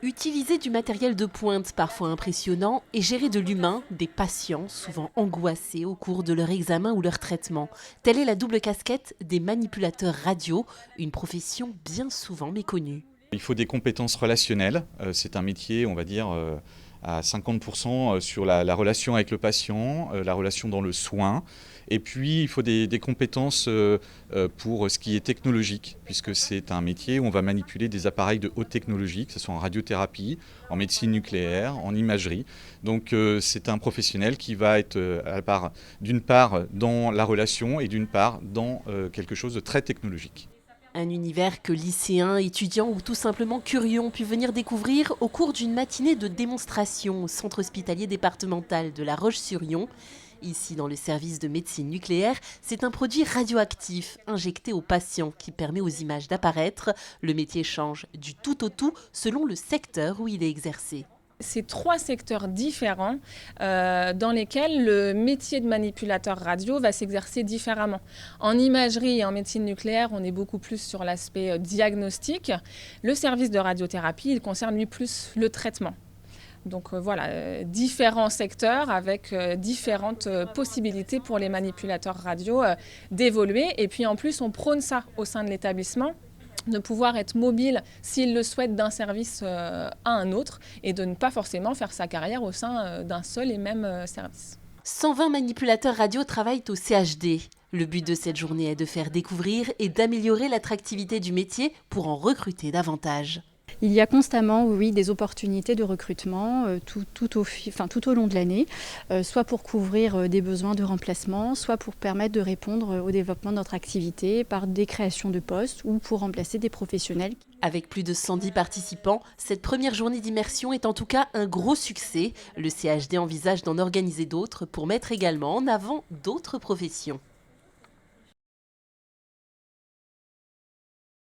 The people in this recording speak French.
Utiliser du matériel de pointe parfois impressionnant et gérer de l'humain, des patients souvent angoissés au cours de leur examen ou leur traitement. Telle est la double casquette des manipulateurs radio, une profession bien souvent méconnue. Il faut des compétences relationnelles. C'est un métier, on va dire, à 50% sur la relation avec le patient, la relation dans le soin. Et puis, il faut des compétences pour ce qui est technologique, puisque c'est un métier où on va manipuler des appareils de haute technologie, que ce soit en radiothérapie, en médecine nucléaire, en imagerie. Donc, c'est un professionnel qui va être d'une part dans la relation et d'une part dans quelque chose de très technologique. Un univers que lycéens, étudiants ou tout simplement curieux ont pu venir découvrir au cours d'une matinée de démonstration au centre hospitalier départemental de La Roche-sur-Yon. Ici, dans le service de médecine nucléaire, c'est un produit radioactif injecté aux patients qui permet aux images d'apparaître. Le métier change du tout au tout selon le secteur où il est exercé. C'est 3 secteurs différents dans lesquels le métier de manipulateur radio va s'exercer différemment. En imagerie et en médecine nucléaire, on est beaucoup plus sur l'aspect diagnostic. Le service de radiothérapie, il concerne lui plus le traitement. Donc voilà, différents secteurs avec différentes possibilités pour les manipulateurs radio d'évoluer. Et puis en plus, on prône ça au sein de l'établissement, de pouvoir être mobile s'il le souhaite d'un service à un autre et de ne pas forcément faire sa carrière au sein d'un seul et même service. 120 manipulateurs radio travaillent au CHD. Le but de cette journée est de faire découvrir et d'améliorer l'attractivité du métier pour en recruter davantage. Il y a constamment, oui, des opportunités de recrutement tout au long de l'année, soit pour couvrir des besoins de remplacement, soit pour permettre de répondre au développement de notre activité par des créations de postes ou pour remplacer des professionnels. Avec plus de 110 participants, cette première journée d'immersion est en tout cas un gros succès. Le CHD envisage d'en organiser d'autres pour mettre également en avant d'autres professions.